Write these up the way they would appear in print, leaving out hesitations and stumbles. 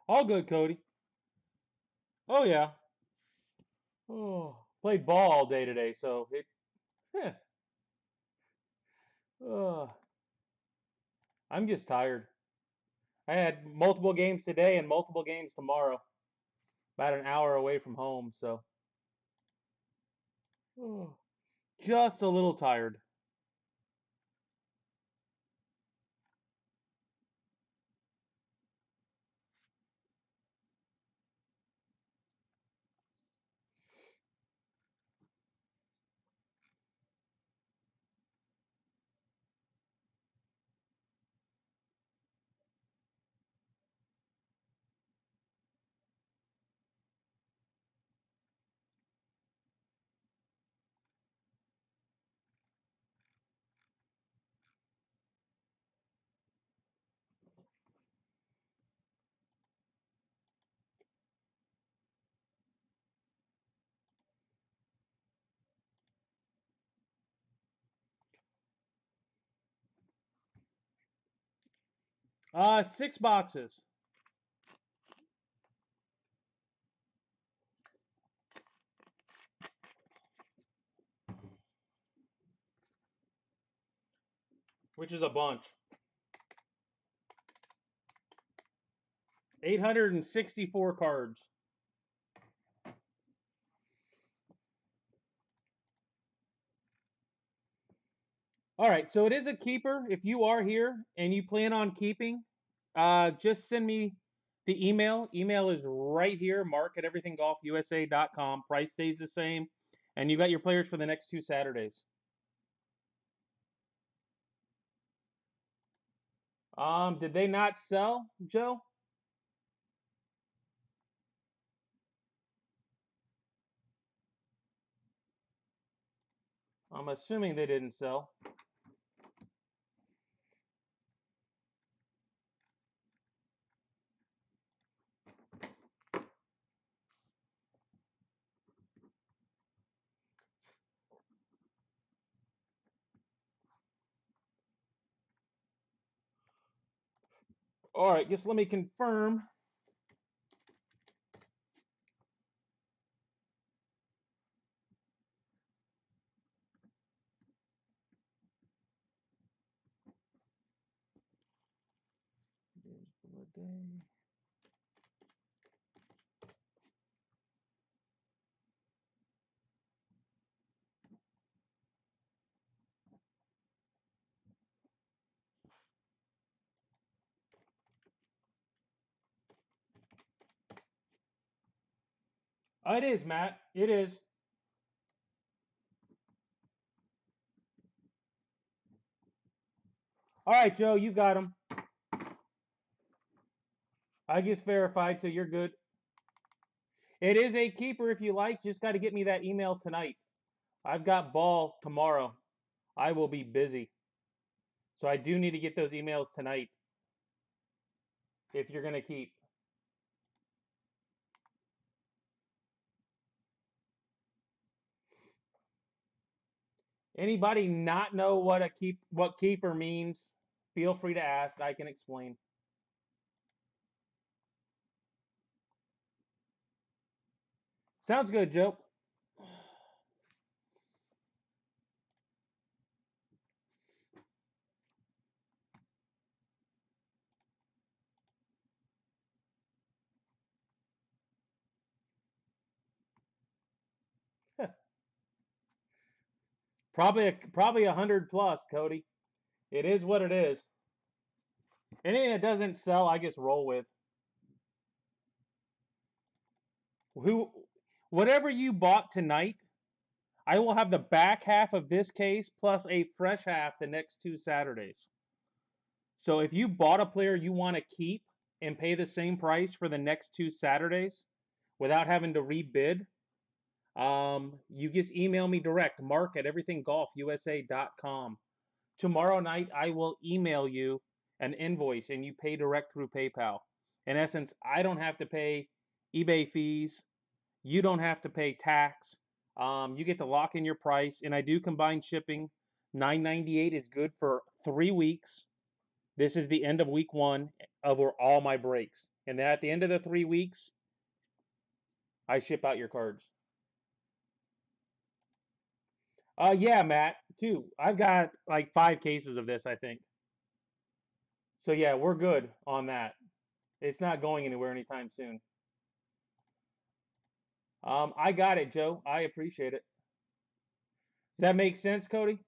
All good, Cody. Oh yeah. Oh, played ball all day today, so eh, uh, I'm just tired. I had multiple games today and multiple games tomorrow. About an hour away from home, so oh, just a little tired. Six boxes. Which is a bunch. 864 cards. All right, so it is a keeper. If you are here and you plan on keeping, just send me the email. Email is right here, mark at everythinggolfusa.com. Price stays the same. And you got your players for the next 2 Saturdays. Did they not sell, Joe? I'm assuming they didn't sell. All right, just let me confirm. It is, Matt. It is. All right, Joe, you got them. I just verified, so you're good. It is a keeper if you like. Just got to get me that email tonight. I've got ball tomorrow. I will be busy. So I do need to get those emails tonight if you're going to keep. Anybody not know what keeper means, feel free to ask. I can explain. Sounds good, Joe. Probably 100 plus, Cody. It is what it is. Anything that doesn't sell, I just roll with. Who, whatever you bought tonight, I will have the back half of this case plus a fresh half the next 2 Saturdays. So if you bought a player you want to keep and pay the same price for the next 2 Saturdays without having to rebid, you just email me direct, mark at everythinggolfusa.com. Tomorrow night, I will email you an invoice and you pay direct through PayPal. In essence, I don't have to pay eBay fees. You don't have to pay tax. You get to lock in your price, and I do combine shipping. $9.98 is good for 3 weeks. This is the end of week 1 over all my breaks. And then at the end of the 3 weeks, I ship out your cards. Yeah, Matt, too. I've got like 5 cases of this, I think. So yeah, we're good on that. It's not going anywhere anytime soon. I got it, Joe. I appreciate it. Does that make sense, Cody?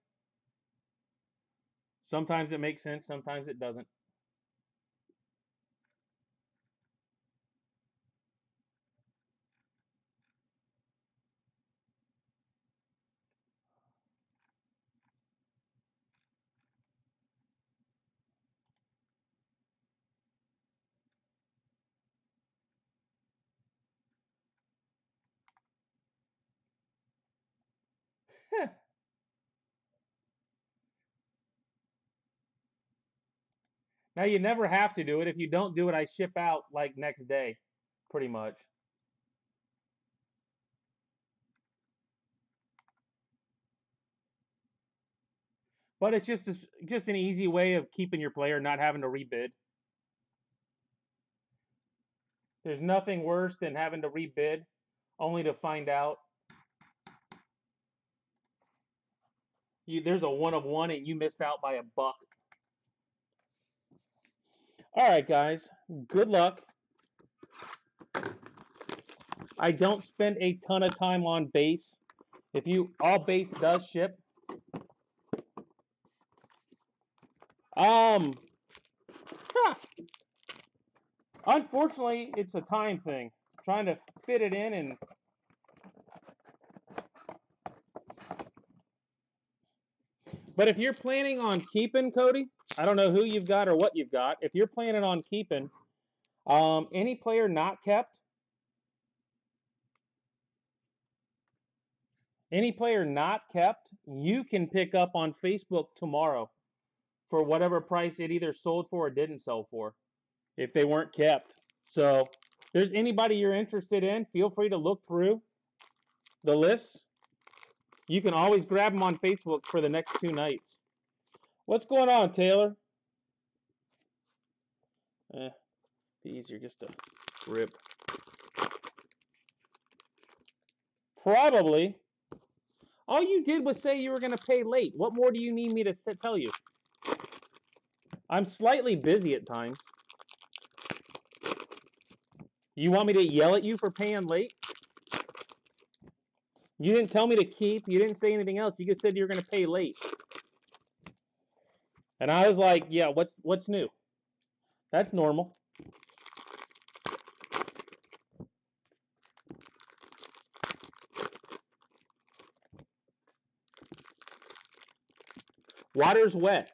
Sometimes it makes sense, sometimes it doesn't. Now, you never have to do it. If you don't do it, I ship out like next day, pretty much. But it's just an easy way of keeping your player not having to rebid. There's nothing worse than having to rebid only to find out there's a 1 of 1 and you missed out by $1. All right, guys. Good luck. I don't spend a ton of time on base. All base does ship. Unfortunately, it's a time thing. Trying to fit it in and but if you're planning on keeping, Cody, I don't know who you've got or what you've got. If you're planning on keeping, any player not kept, you can pick up on Facebook tomorrow for whatever price it either sold for or didn't sell for if they weren't kept. So, if there's anybody you're interested in, feel free to look through the list. You can always grab them on Facebook for the next 2 nights. What's going on, Taylor? Be easier just to rip. Probably. All you did was say you were going to pay late. What more do you need me to tell you? I'm slightly busy at times. You want me to yell at you for paying late? You didn't tell me to keep. You didn't say anything else. You just said you were going to pay late. And I was like, yeah, what's new? That's normal. Water's wet.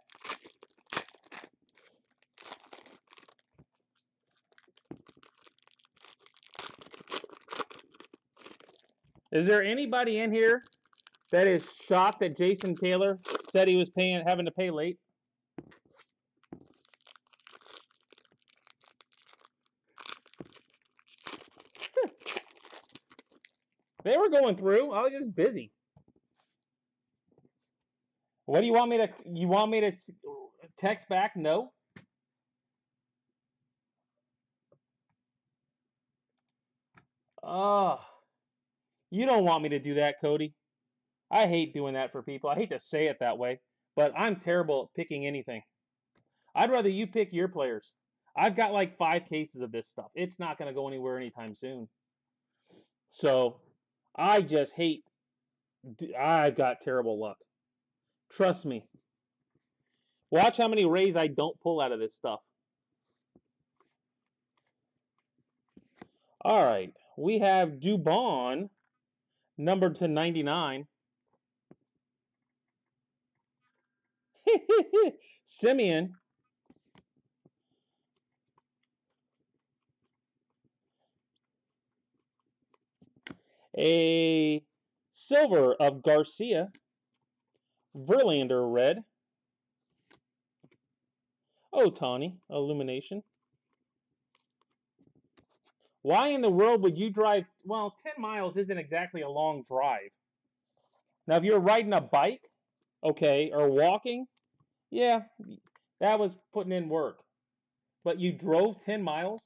Is there anybody in here that is shocked that Jason Taylor said he was having to pay late? They were going through. I was just busy. What do you want me to? You want me to text back? No. You don't want me to do that, Cody. I hate doing that for people. I hate to say it that way, but I'm terrible at picking anything. I'd rather you pick your players. I've got like 5 cases of this stuff. It's not going to go anywhere anytime soon. So, I just hate. I've got terrible luck. Trust me. Watch how many Rays I don't pull out of this stuff. All right. We have Dubon, numbered to 99. Simeon. A silver of Garcia. Verlander red. Ohtani, illumination. Why in the world would you drive? Well, 10 miles isn't exactly a long drive. Now, if you're riding a bike, okay, or walking, yeah, That was putting in work. But you drove 10 miles?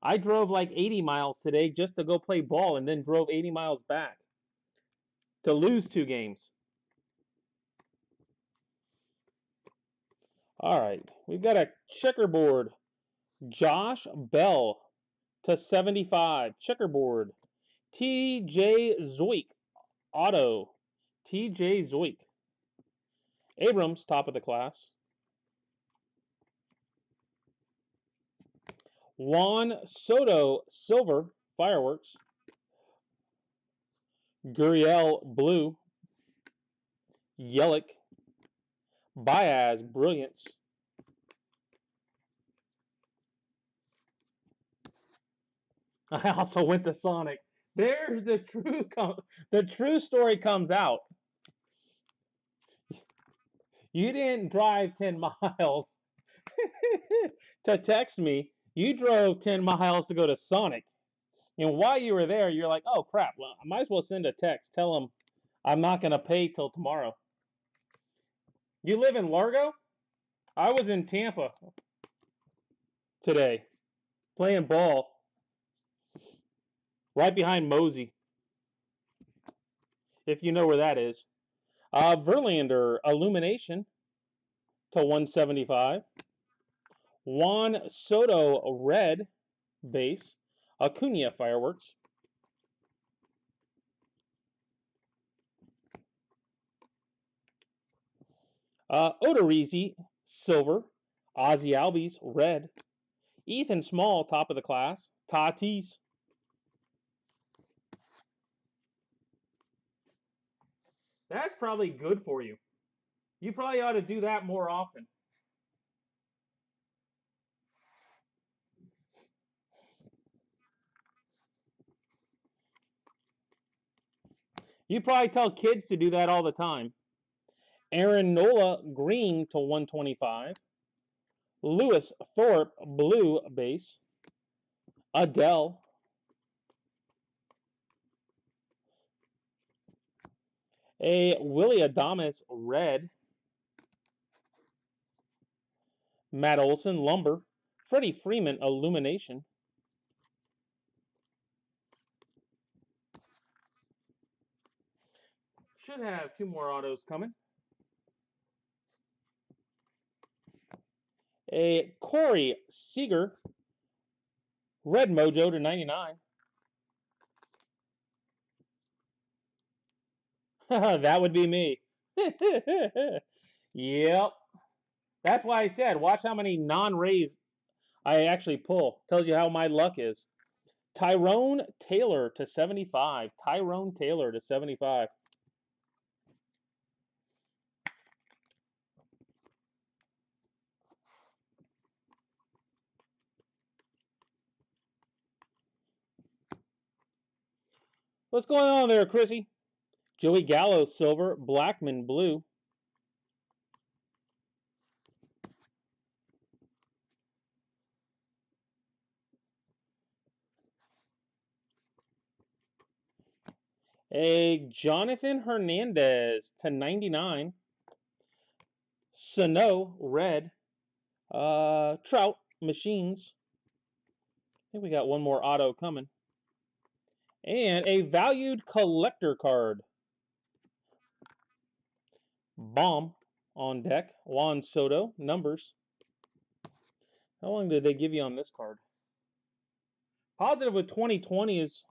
I drove like 80 miles today just to go play ball and then drove 80 miles back to lose 2 games. All right, we've got a checkerboard. Josh Bell to 75. Checkerboard. TJ Zoik. Auto. TJ Zoik. Abrams, top of the class. Juan Soto, silver. Fireworks. Gurriel, blue. Yelich. Baez, brilliance. I also went to Sonic. There's the true story comes out. You didn't drive 10 miles to text me. You drove 10 miles to go to Sonic. And while you were there, you're like, oh crap, well, I might as well send a text. Tell them I'm not going to pay till tomorrow. You live in Largo? I was in Tampa today playing ball right behind Mosey, if you know where that is. Verlander, Illumination to 175. Juan Soto, red base. Acuna, fireworks. Odorizzi, silver. Ozzy Albies, red. Ethan Small, top of the class. Tatis. That's probably good for you. You probably ought to do that more often. You probably tell kids to do that all the time. Aaron Nola, green to 125. Lewis Thorpe, blue base. Adele. A Willie Adames, red. Matt Olson, lumber. Freddie Freeman, illumination. Should have 2 more autos coming. A Corey Seager, red mojo to 99. That would be me. Yep. That's why I said, watch how many non-rays I actually pull. Tells you how my luck is. Tyrone Taylor to 75. Tyrone Taylor to 75. What's going on there, Chrissy? Joey Gallo, silver. Blackman, blue. A Jonathan Hernandez to 99. Sano, red. Trout, machines. I think we got one more auto coming. And a valued collector card. Bomb on deck. Juan Soto, numbers. How long did they give you on this card? Positive with 2020 is...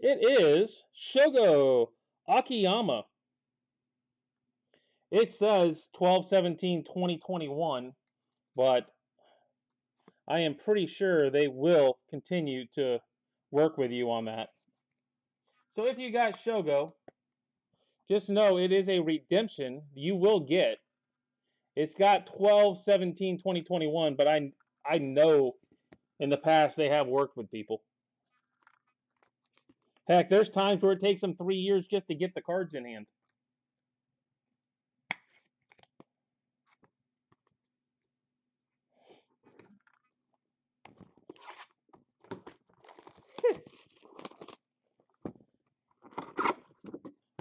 It is Shogo Akiyama. It says 12/17/2021, but I am pretty sure they will continue to work with you on that. So if you got Shogo, just know it is a redemption you will get. It's got 12/17/2021, but I know in the past they have worked with people. Heck, there's times where it takes them 3 years just to get the cards in hand.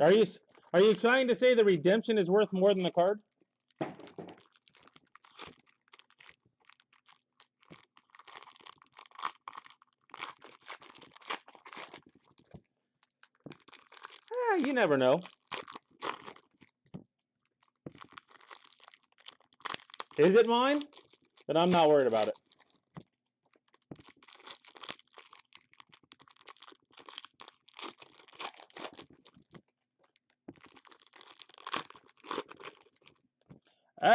Are you trying to say the redemption is worth more than the card? You never know. Is it mine? Then I'm not worried about it.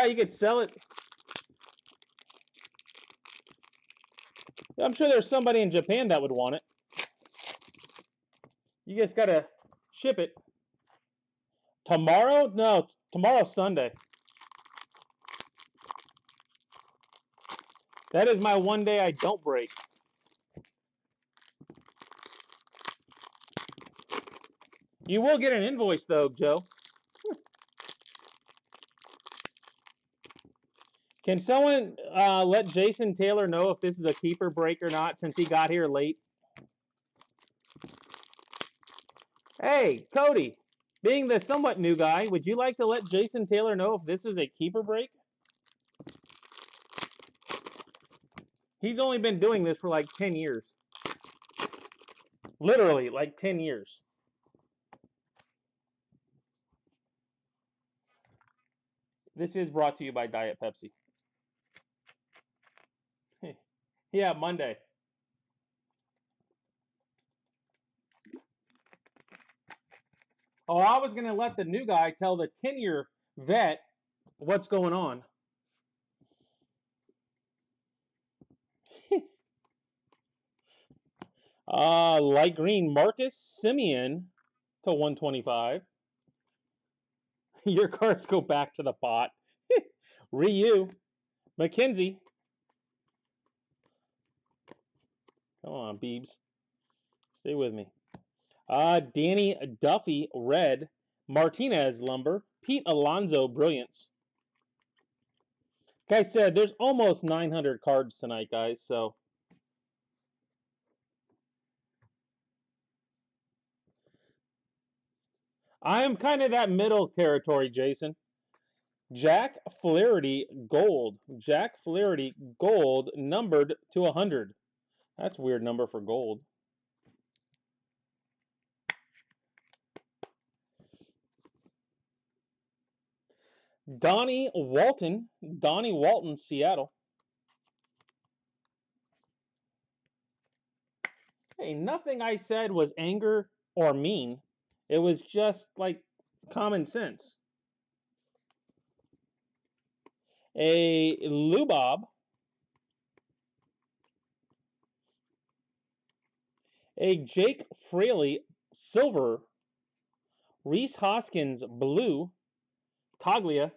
You could sell it. I'm sure there's somebody in Japan that would want it. You just gotta ship it. Tomorrow? No, tomorrow's Sunday. That is my one day I don't break. You will get an invoice though, Joe. Can someone let Jason Taylor know if this is a keeper break or not, since he got here late? Hey, Cody, being the somewhat new guy, would you like to let Jason Taylor know if this is a keeper break? He's only been doing this for like 10 years. Literally, like 10 years. This is brought to you by Diet Pepsi. Yeah, Monday. Oh, I was going to let the new guy tell the 10-year vet what's going on. Light green Marcus Simeon to 125. Your cards go back to the pot. Ryu. McKenzie. Come on, Beebs. Stay with me. Danny Duffy, red. Martinez, lumber. Pete Alonso, brilliance. Like I said, there's almost 900 cards tonight, guys, so. I am kind of that middle territory, Jason. Jack Flaherty, gold. Jack Flaherty, gold, numbered to 100. That's a weird number for gold. Donnie Walton, Seattle. Hey, nothing I said was anger or mean. It was just like common sense. A Lubob. A Jake Fraley, silver. Reese Hoskins, blue. Taglia.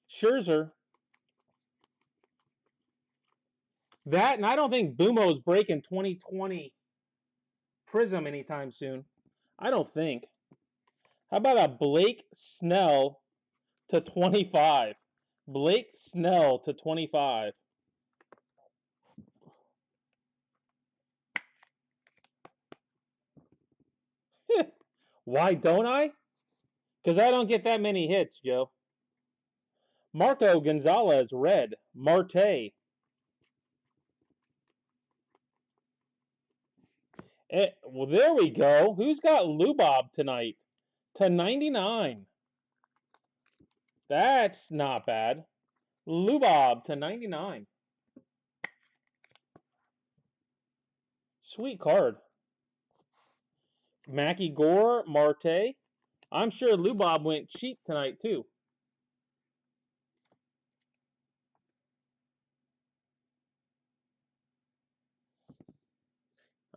Scherzer. That, and I don't think Bumo's breaking 2020 Prizm anytime soon. I don't think. How about a Blake Snell to 25? Blake Snell to 25. Why don't I? Because I don't get that many hits, Joe. Marco Gonzalez, red. Marte. Well, there we go. Who's got Lubob tonight? To 99. That's not bad. Lubob to 99. Sweet card. Mackie Gore, Marte. I'm sure Lubob went cheap tonight, too.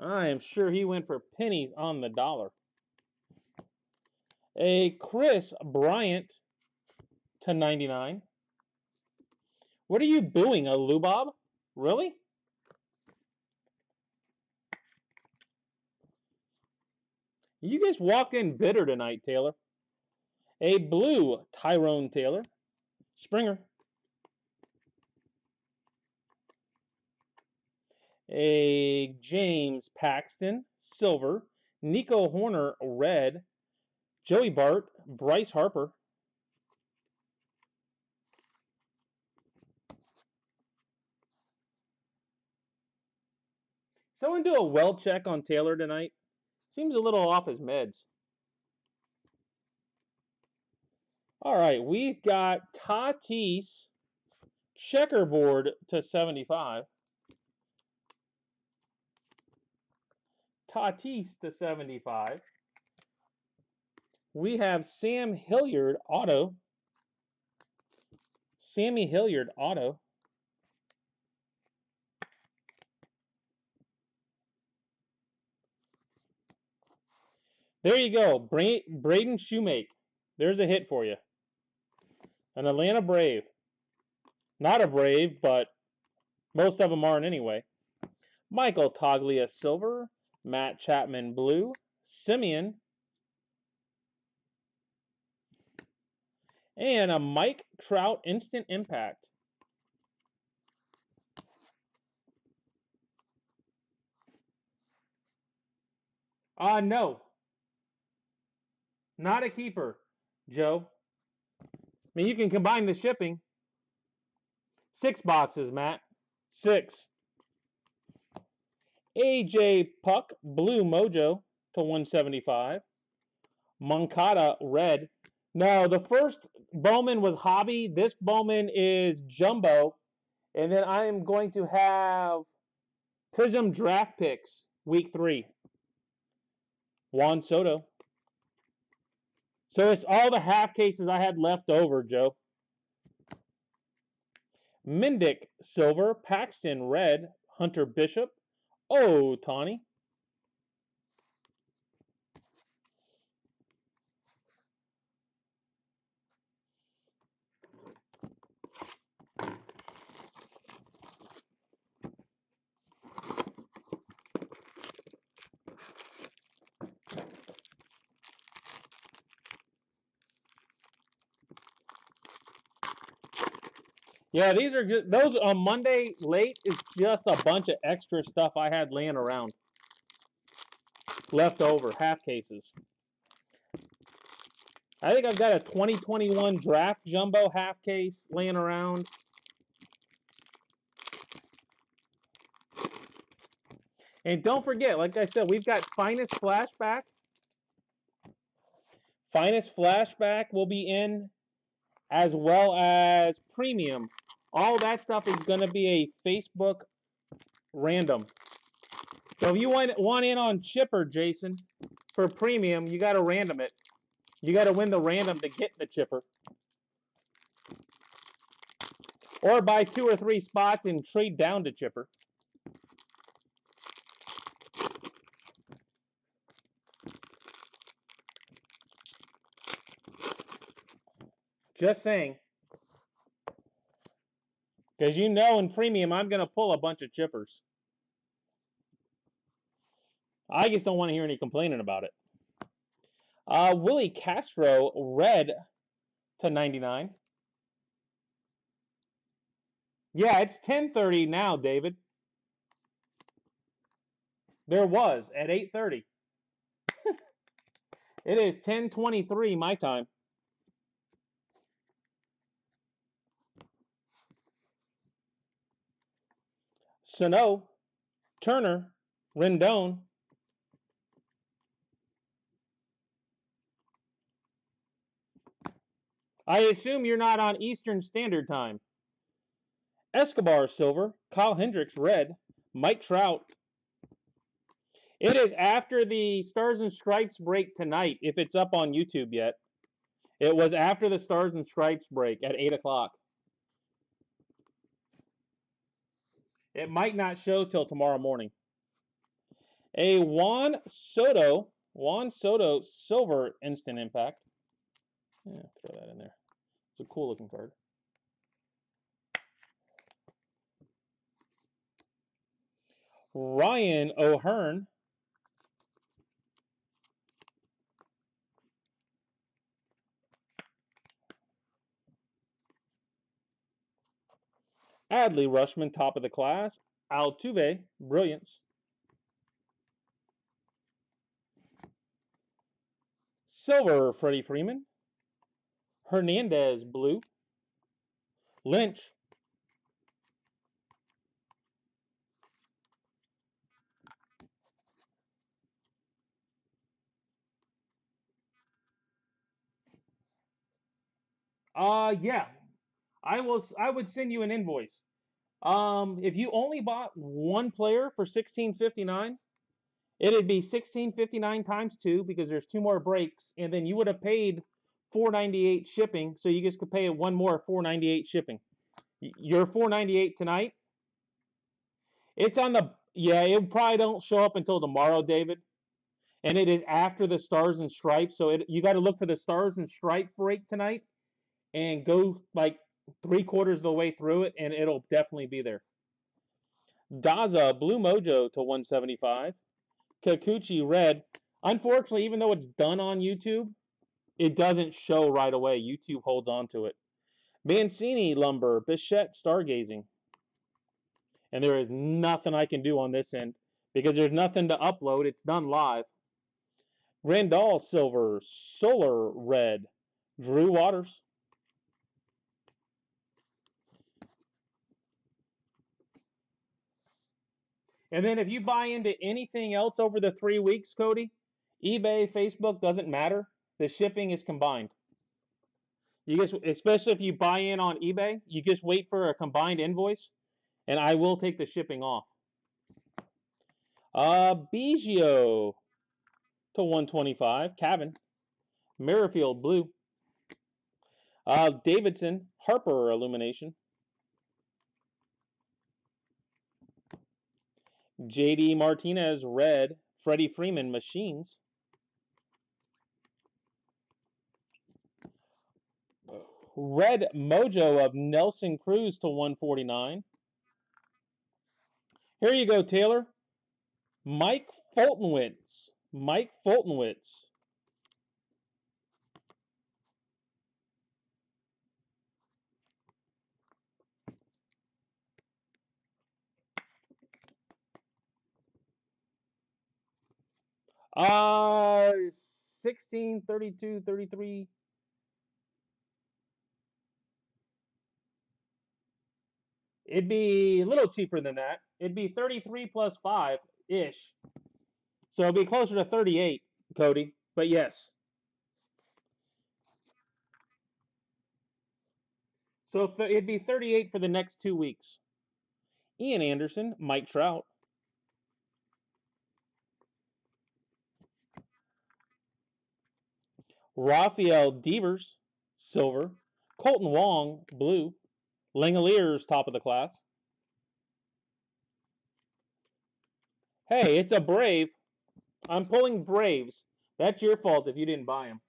I am sure he went for pennies on the dollar. A Chris Bryant to 99. What are you booing, a Lubob? Really? You just walked in bitter tonight, Taylor. A blue Tyrone Taylor. Springer. A James Paxton, silver. Nico Horner, red. Joey Bart, Bryce Harper. Someone do a well check on Taylor tonight. Seems a little off his meds. All right, we've got Tatis checkerboard to 75. Tatis to 75. We have Sam Hilliard auto. Sammy Hilliard auto. There you go. Braden Shoemake. There's a hit for you. An Atlanta Brave. Not a Brave, but most of them aren't anyway. Michael Toglia silver. Matt Chapman blue. Simeon. And a Mike Trout instant impact. No. Not a keeper, Joe. I mean, you can combine the shipping. 6 boxes, Matt. 6. AJ Puck, blue mojo to 175. Moncada, red. No, the first Bowman was hobby. This Bowman is jumbo. And then I am going to have Prizm draft picks, week 3. Juan Soto. So it's all the half cases I had left over, Joe. Mendick, silver. Paxton, red. Hunter Bishop. Oh, Tawny. Yeah, these are just, those on Monday late is just a bunch of extra stuff I had laying around. Left over, half cases. I think I've got a 2021 draft jumbo half case laying around. And don't forget, like I said, we've got Finest Flashback. Finest Flashback will be in, as well as Premium. All that stuff is going to be a Facebook random. So if you want in on Chipper, Jason, for Premium, you got to random it. You got to win the random to get the Chipper. Or buy 2 or 3 spots and trade down to Chipper. Just saying. Because you know in Premium, I'm going to pull a bunch of Chippers. I just don't want to hear any complaining about it. Willie Castro, red to 99. Yeah, it's 10:30 now, David. There was at 8:30. It is 10:23 my time. Sano, Turner, Rendon. I assume you're not on Eastern Standard Time. Escobar, silver. Kyle Hendricks, red. Mike Trout. It is after the Stars and Stripes break tonight, if it's up on YouTube yet. It was after the Stars and Stripes break at 8 o'clock. It might not show till tomorrow morning. A Juan Soto silver instant impact. Yeah, throw that in there. It's a cool looking card. Ryan O'Hearn. Adley Rushman, top of the class. Altuve, brilliance. Silver, Freddie Freeman. Hernandez, blue. Lynch. Yeah. I would send you an invoice. If you only bought one player for $16.59, it'd be $16.59 times 2 because there's 2 more breaks, and then you would have paid $4.98 shipping, so you just could pay one more $4.98 shipping. Your $4.98 tonight. It's on the it probably don't show up until tomorrow, David. And it is after the Stars and Stripes, so you got to look for the Stars and Stripe break tonight and go like 3/4 of the way through it, and it'll definitely be there. Daza Blue Mojo to 175. Kikuchi Red. Unfortunately, even though it's done on YouTube, it doesn't show right away. YouTube holds on to it. Mancini Lumber Bichette Stargazing. And there is nothing I can do on this end because there's nothing to upload. It's done live. Randall Silver Solar Red. Drew Waters. And then if you buy into anything else over the 3 weeks, Cody, eBay, Facebook, doesn't matter. The shipping is combined. You just, especially if you buy in on eBay, you just wait for a combined invoice, and I will take the shipping off. Biggio to 125. Cavan. Merrifield Blue. Davidson Harper Illumination. JD Martinez Red. Freddie Freeman Machines. Red Mojo of Nelson Cruz to 149. Here you go, Taylor. Mike Fultonwitz. Mike Fultonwitz. Uh, 16, 32, 33. It'd be a little cheaper than that. It'd be 33 plus 5-ish. So it'd be closer to 38, Cody. But yes. So it'd be 38 for the next 2 weeks. Ian Anderson, Mike Trout. Rafael Devers, silver. Colton Wong, blue. Langoliers, top of the class. Hey, it's a Brave. I'm pulling Braves. That's your fault if you didn't buy them.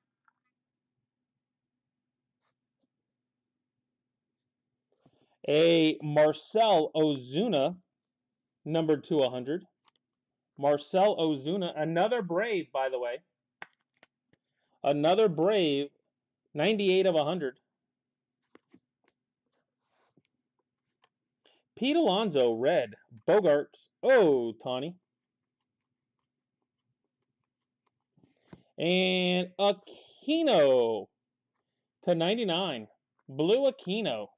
A Marcel Ozuna, numbered to 100. Marcel Ozuna, another Brave, by the way. Another Brave, 98 of 100. Pete Alonso, red. Bogarts, Tawny. And Aquino to 99. Blue Aquino.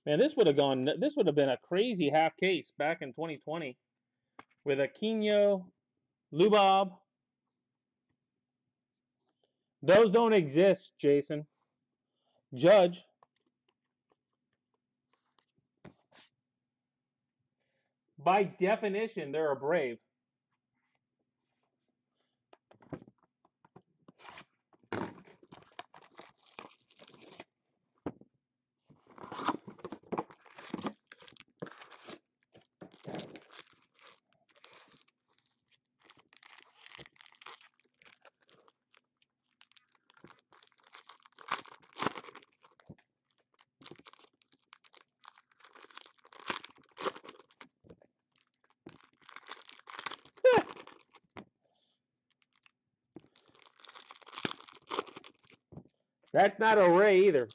Man, this would have been a crazy half case back in 2020 with Aquino, Lubob. Those don't exist, Jason. Judge. By definition, they're a Brave. That's not a Ray either.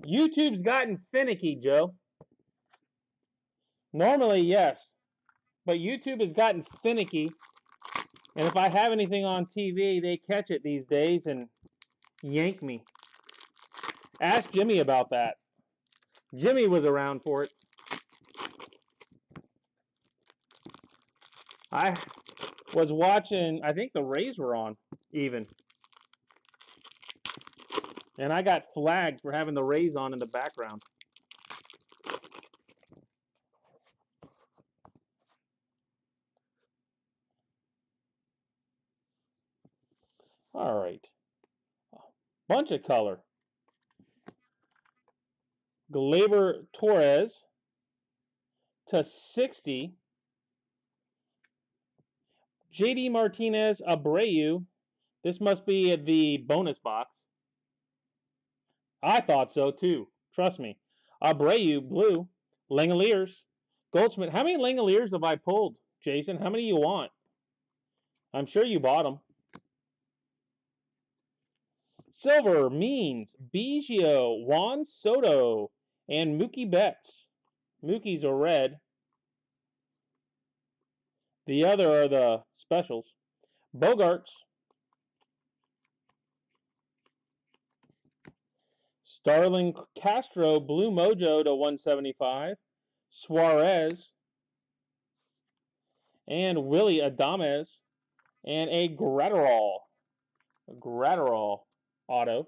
YouTube's gotten finicky, Joe. Normally, yes. But YouTube has gotten finicky. And if I have anything on TV, they catch it these days and yank me. Ask Jimmy about that. Jimmy was around for it. I was watching, I think the Rays were on, even. And I got flagged for having the Rays on in the background. All right. Bunch of color. Gleyber Torres to 60. JD Martinez Abreu. This must be the bonus box. I thought so too. Trust me. Abreu, blue. Langoliers. Goldschmidt. How many Langoliers have I pulled, Jason? How many you want? I'm sure you bought them. Silver means Biggio, Juan Soto, and Mookie Betts. Mookie's are red. The other are the specials. Bogarts. Starling Castro, Blue Mojo to 175. Suarez. And Willie Adames. And a Gratterall. Gratterall auto.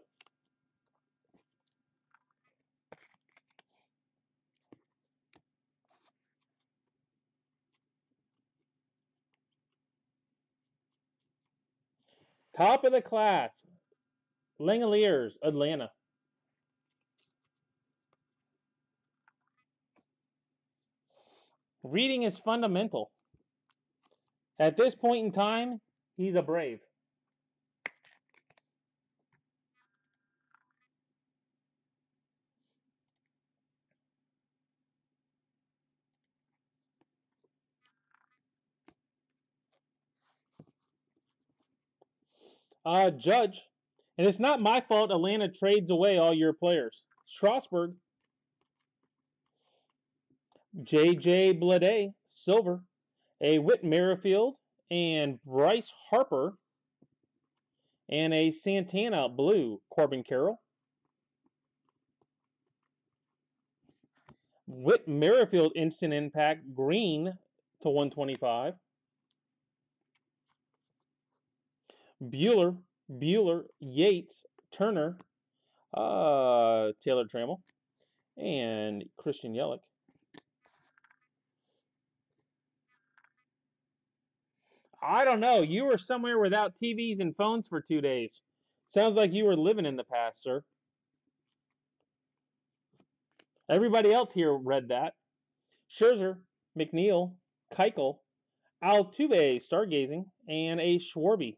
Top of the class. Langoliers, Atlanta. Reading is fundamental. At this point in time, he's a Brave. Judge. And it's not my fault Atlanta trades away all your players. Strasburg. J.J. Bleday, silver. A Whit Merrifield and Bryce Harper. And a Santana, blue, Corbin Carroll. Whit Merrifield, instant impact, green to 125. Bueller, Yates, Turner, Taylor Trammell, and Christian Yelich. I don't know. You were somewhere without TVs and phones for 2 days. Sounds like you were living in the past, sir. Everybody else here read that. Scherzer, McNeil, Keuchel, Altuve, stargazing, and a Schwarby.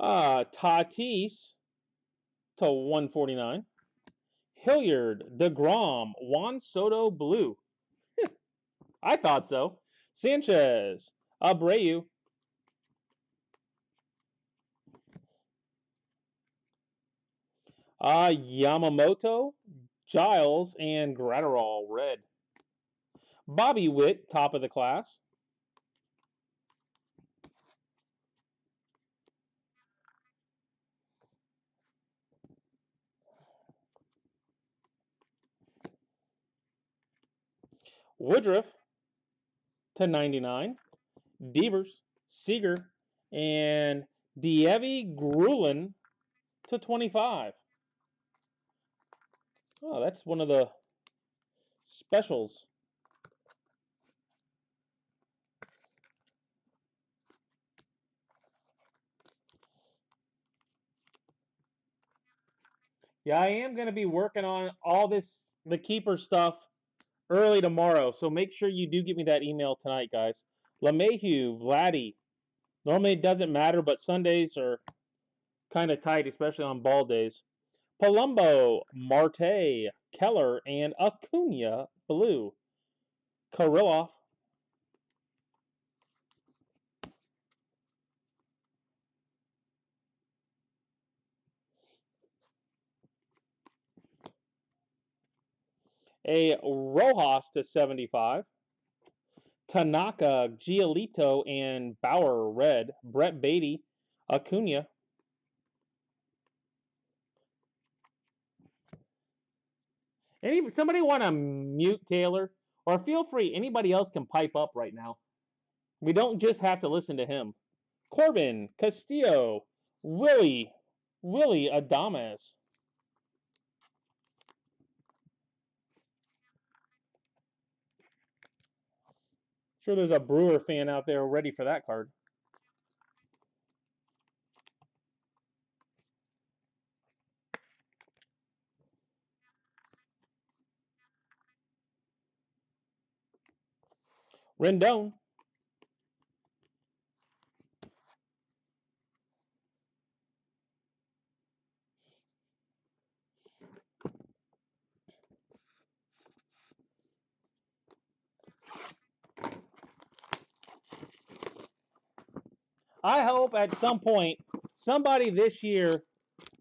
Tatis to 149. Hilliard, DeGrom, Juan Soto, blue. I thought so. Sanchez, Abreu. Yamamoto, Giles, and Gratterall, red. Bobby Witt, top of the class. Woodruff to 99. Devers, Seager, and Dievi Grulin to 25. Oh, that's one of the specials. Yeah, I am going to be working on all this, the keeper stuff, early tomorrow. So make sure you do get me that email tonight, guys. LeMahieu, Vladdy. Normally it doesn't matter, but Sundays are kind of tight, especially on ball days. Palumbo, Marte, Keller, and Acuna, blue. Kirilloff. A Rojas to 75. Tanaka, Giolito, and Bauer red. Brett Beatty, Acuna. Somebody want to mute Taylor? Or feel free, anybody else can pipe up right now. We don't just have to listen to him. Corbin, Castillo, Willie Adames. Sure there's a Brewer fan out there ready for that card. Rendon. I hope at some point somebody this year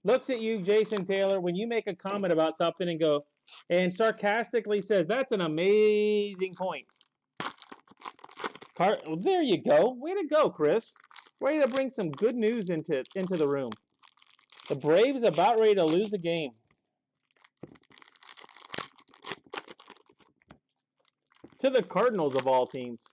looks at you, Jason Taylor, when you make a comment about something and sarcastically says, "That's an amazing point." There you go. Way to go, Chris. Ready to bring some good news into the room. The Braves about ready to lose the game. To the Cardinals of all teams.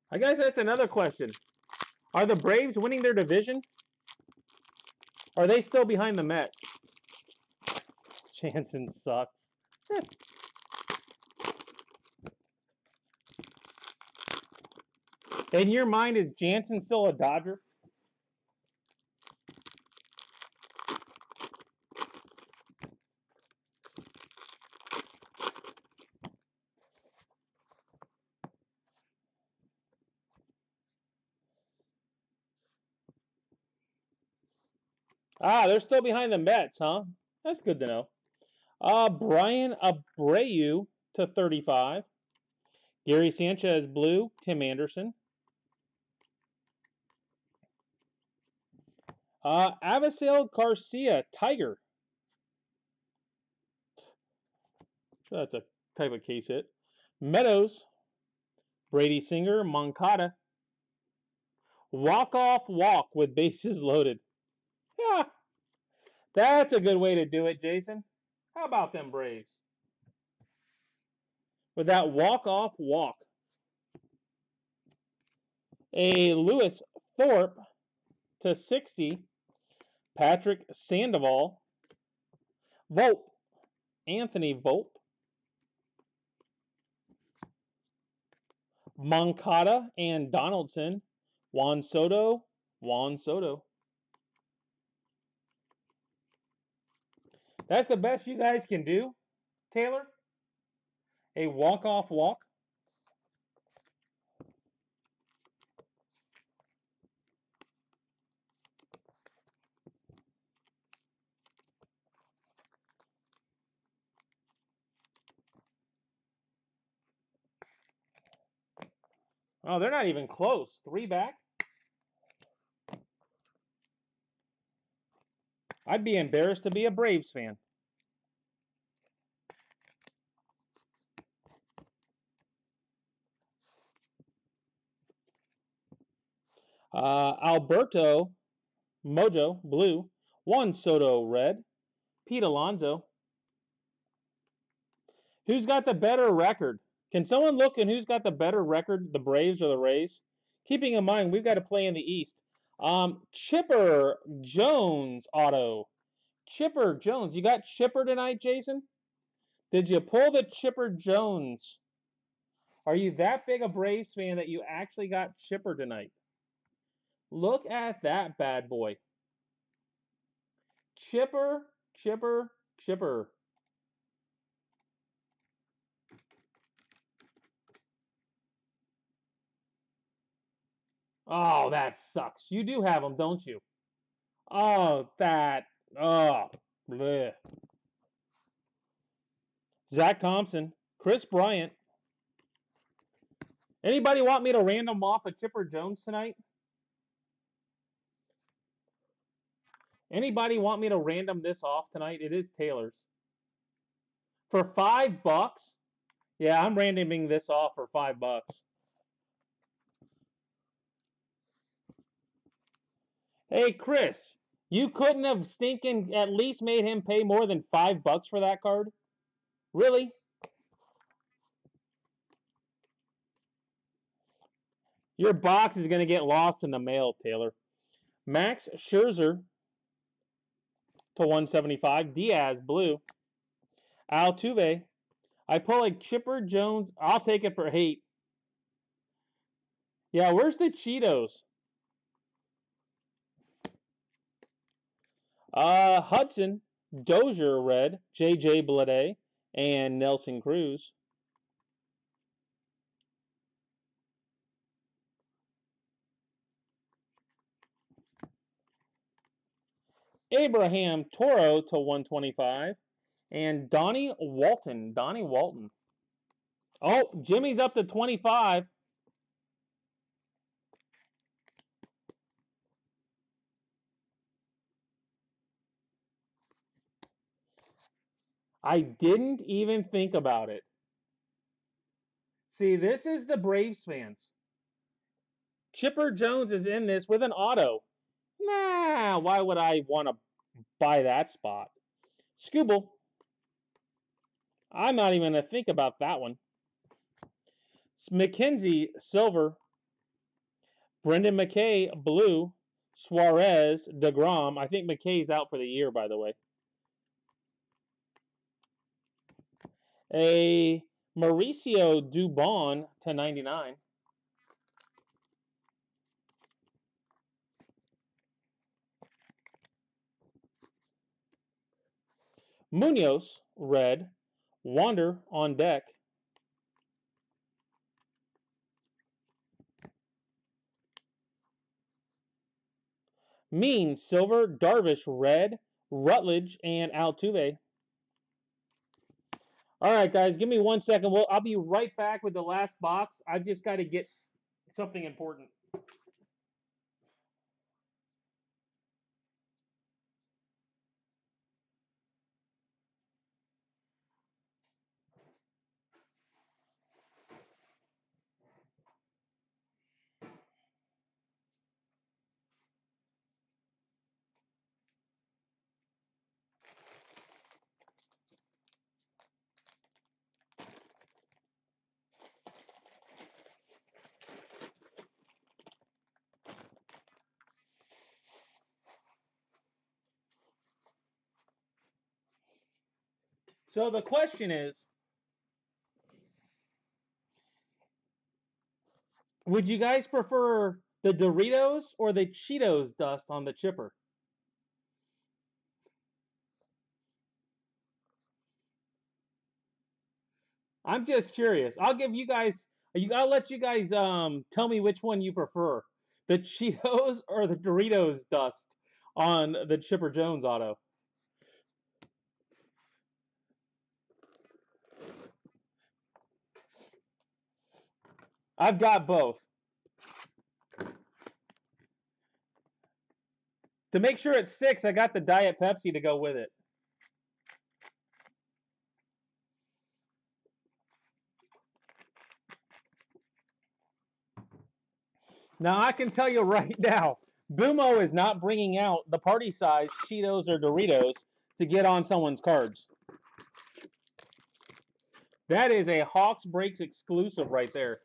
I guess that's another question. Are the Braves winning their division? Or are they still behind the Mets? Jansen sucks. In your mind, is Jansen still a Dodger? They're still behind the Mets, huh? That's good to know. Brian Abreu to 35. Gary Sanchez blue. Tim Anderson. Avisail Garcia Tiger. Sure, that's a type of case hit. Meadows. Brady Singer. Moncada. Walk-off walk with bases loaded. Yeah, that's a good way to do it, Jason. How about them Braves? With that walk-off walk. A Lewis Thorpe to 60. Patrick Sandoval. Volpe. Anthony Volpe. Moncada and Donaldson. Juan Soto. That's the best you guys can do, Taylor? A walk-off walk? Oh, they're not even close. 3 back? I'd be embarrassed to be a Braves fan. Alberto Mojo blue. Juan Soto red. Pete Alonso. Who's got the better record? Can someone look in who's got the better record, the Braves or the Rays? Keeping in mind, we've got to play in the East. Chipper Jones auto. Chipper Jones. You got Chipper tonight, Jason? Did you pull the Chipper Jones? Are you that big a Braves fan that you actually got Chipper tonight? Look at that bad boy. Chipper. Oh, that sucks. You do have them, don't you? Oh, that. Oh, bleh. Zach Thompson, Chris Bryant. Anybody want me to random off a Chipper Jones tonight? Anybody want me to random this off tonight? It is Taylor's. For $5? Yeah, I'm randoming this off for $5. Hey, Chris, you couldn't have stinking at least made him pay more than $5 for that card? Really? Your box is going to get lost in the mail, Taylor. Max Scherzer to 175. Diaz, blue. Altuve. I pull a Chipper Jones. I'll take it for hate. Yeah, where's the Cheetos? Hudson, Dozier, red. J.J. Bleday, and Nelson Cruz. Abraham Toro to 125. And Donnie Walton. Donnie Walton. Oh, Jimmy's up to 25. I didn't even think about it. See, this is the Braves fans. Chipper Jones is in this with an auto. Nah, why would I want to buy that spot? Scooble. I'm not even going to think about that one. McKenzie, silver. Brendan McKay, blue. Suarez, DeGrom. I think McKay's out for the year, by the way. A Mauricio Dubon to 99. Munoz, red. Wander on deck. Mean, silver. Darvish, red. Rutledge, and Altuve. All right, guys, give me 1 second. I'll be right back with the last box. I've just got to get something important. So the question is, would you guys prefer the Doritos or the Cheetos dust on the chipper? I'm just curious. I'll give you guys. I'll let you guys tell me which one you prefer: the Cheetos or the Doritos dust on the Chipper Jones auto. I've got both. To make sure it's 6, I got the Diet Pepsi to go with it. Now, I can tell you right now, Bumo is not bringing out the party size Cheetos or Doritos to get on someone's cards. That is a Hawks Breaks exclusive right there.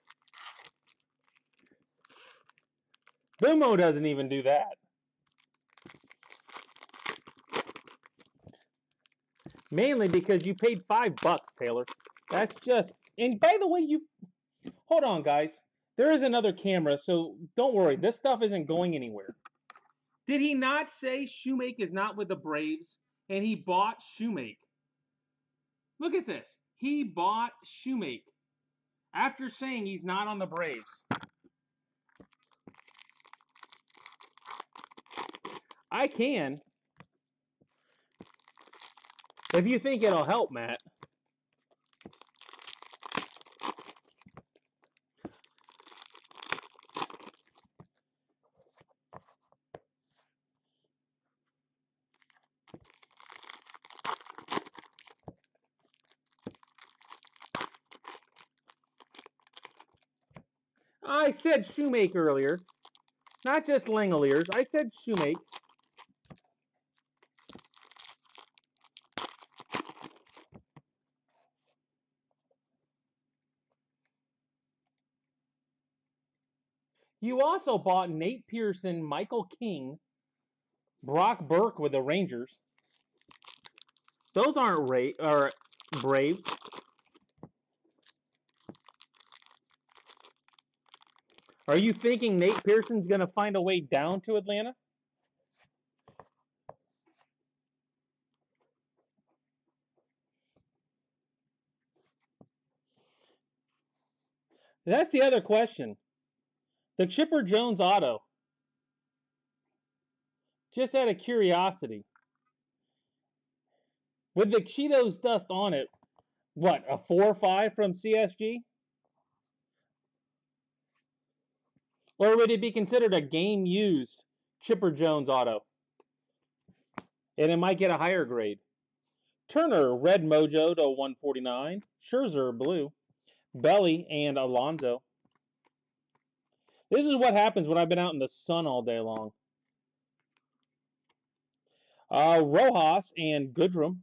Bumo doesn't even do that. Mainly because you paid $5, Taylor. That's just... And by the way, you... Hold on, guys. There is another camera, so don't worry. This stuff isn't going anywhere. Did he not say Shoemake is not with the Braves, and he bought Shoemake? Look at this. He bought Shoemake after saying he's not on the Braves. I can. If you think it'll help, Matt. I said shoemake earlier. Not just Langoliers. I said shoemake. You also bought Nate Pearson, Michael King, Brock Burke with the Rangers. Those aren't Braves. Are you thinking Nate Pearson's going to find a way down to Atlanta? That's the other question. The Chipper Jones auto. Just out of curiosity. With the Cheetos dust on it, what, a 4-5 from CSG? Or would it be considered a game-used Chipper Jones auto? And it might get a higher grade. Turner, red mojo to 149. Scherzer, blue. Belly and Alonso. This is what happens when I've been out in the sun all day long. Rojas and Goodrum.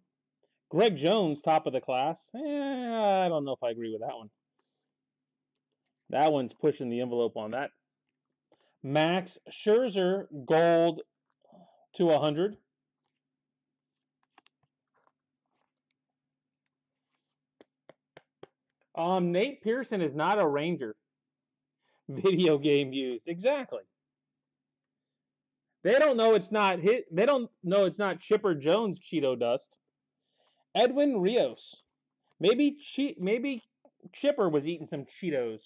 Greg Jones, top of the class. I don't know if I agree with that one. That one's pushing the envelope on that. Max Scherzer, gold to 100. Nate Pearson is not a Ranger. Video game used. Exactly. They don't know it's not They don't know it's not Chipper Jones Cheeto dust. Edwin Rios. Maybe Chipper was eating some Cheetos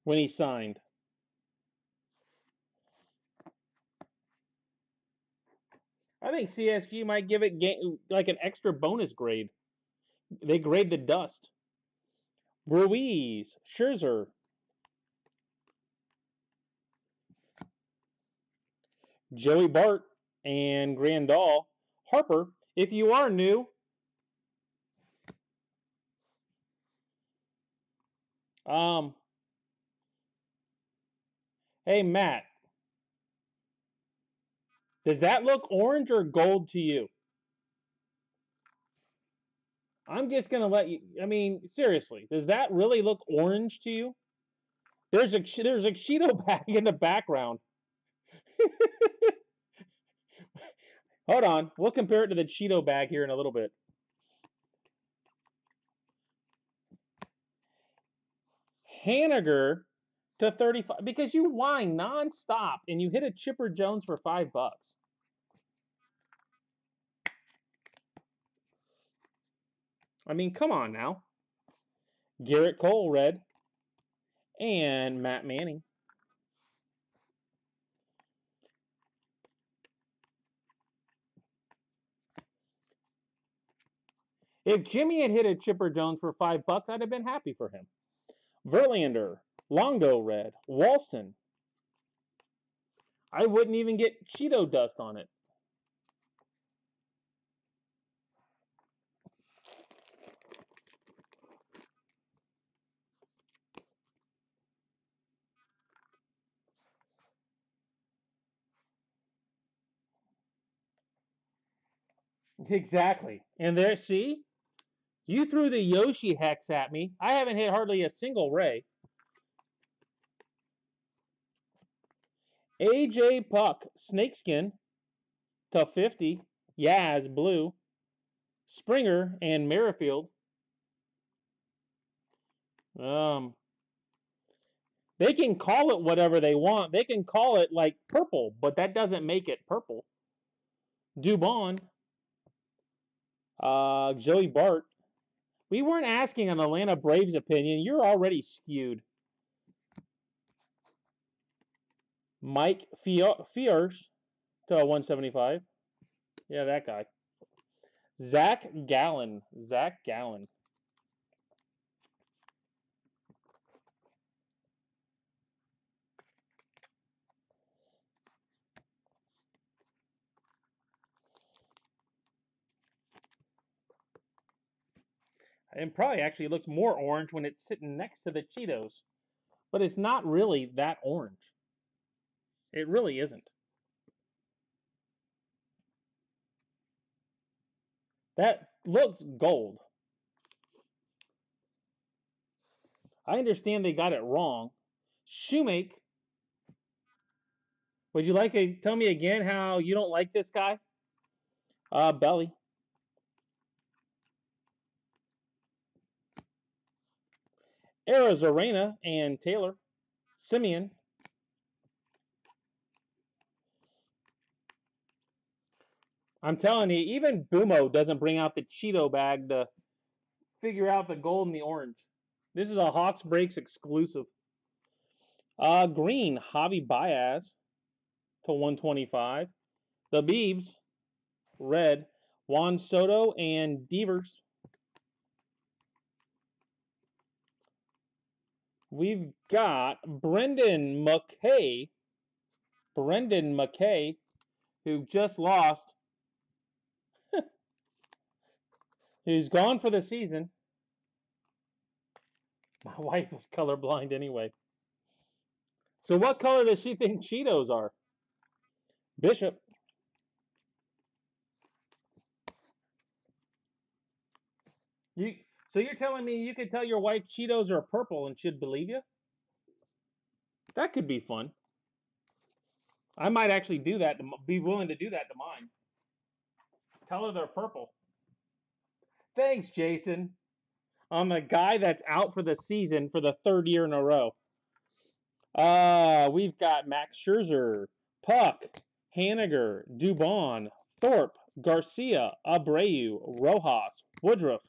when he signed. I think CSG might give it like an extra bonus grade. They grade the dust. Ruiz, Scherzer. Joey Bart and Grandal. Harper, if you are new, hey Matt, does that look orange or gold to you? I'm just gonna let you. I mean, seriously, does that really look orange to you? There's a Cheeto bag in the background. Hold on, we'll compare it to the Cheeto bag here in a little bit. Haniger to 35 because you whine nonstop and you hit a Chipper Jones for $5. I mean, come on now. Garrett Cole, red, and Matt Manning. If Jimmy had hit a Chipper Jones for $5, I'd have been happy for him. Verlander, Longo, red, Walston. I wouldn't even get Cheeto dust on it. Exactly. And there, see? You threw the Yoshi hex at me. I haven't hit hardly a single ray. AJ Puck, snakeskin to 50. Yaz, blue. Springer and Merrifield. They can call it whatever they want. They can call it like purple, but that doesn't make it purple. Dubon. Joey Bart. We weren't asking an Atlanta Braves opinion. You're already skewed. Mike Fiers to 175. Yeah, that guy. Zach Gallen. Zach Gallen. And probably actually looks more orange when it's sitting next to the Cheetos. But it's not really that orange. It really isn't. That looks gold. I understand they got it wrong. Shoemake. Would you like to tell me again how you don't like this guy? Belly. Arizarena and Taylor. Simeon. I'm telling you, even Bumo doesn't bring out the Cheeto bag to figure out the gold and the orange. This is a Hawks Breaks exclusive. Green, Javi Baez to 125. The Beebs, red, Juan Soto and Devers. We've got Brendan McKay. Brendan McKay, who just lost. Who's gone for the season. My wife is colorblind anyway. So what color does she think Cheetos are? Bishop. So you're telling me you could tell your wife Cheetos are purple and she'd believe you? That could be fun. I might actually do that. Be willing to do that to mine. Tell her they're purple. Thanks, Jason. I'm a guy that's out for the season for the third year in a row. We've got Max Scherzer, Puck, Haniger, Dubon, Thorpe, Garcia, Abreu, Rojas, Woodruff,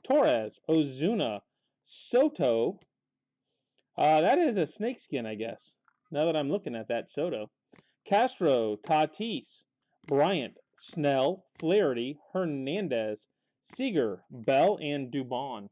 Torres, Ozuna, Soto. That is a snakeskin, I guess. Now that I'm looking at that, Soto. Castro, Tatis, Bryant, Snell, Flaherty, Hernandez, Seager, Bell, and Dubon.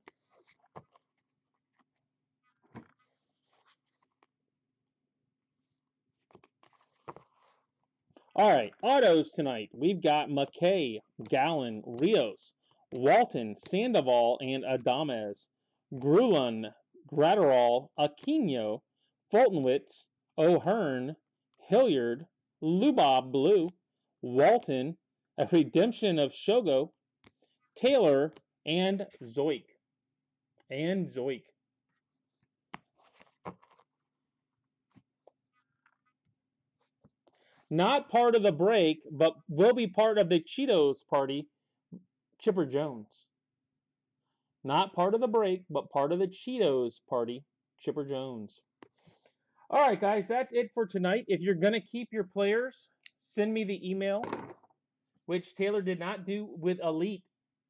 All right, autos tonight. We've got McKay, Gallen, Rios, Walton, Sandoval, and Adames. Grulun, Gratterall, Aquino, Fultonwitz, O'Hearn, Hilliard, Lubob Blue, Walton, a redemption of Shogo, Taylor, and Zoik. Not part of the break, but will be part of the Cheetos party, Chipper Jones. Not part of the break, but part of the Cheetos party, Chipper Jones. All right, guys, that's it for tonight. If you're going to keep your players, send me the email, which Taylor did not do with Elite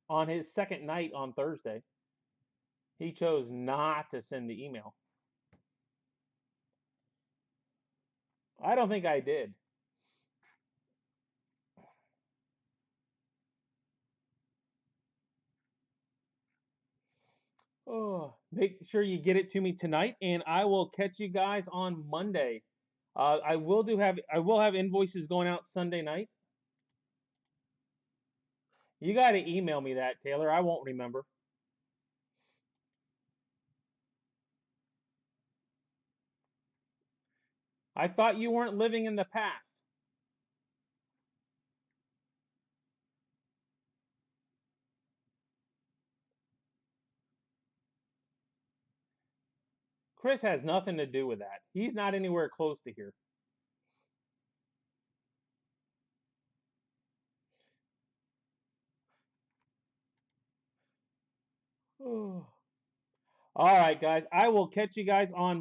on his second night on Thursday. He chose not to send the email. I don't think I did. Oh, make sure you get it to me tonight, and I will catch you guys on Monday. I will have invoices going out Sunday night. You got to email me that, Taylor. I won't remember. I thought you weren't living in the past. Chris has nothing to do with that. He's not anywhere close to here. All right, guys. I will catch you guys on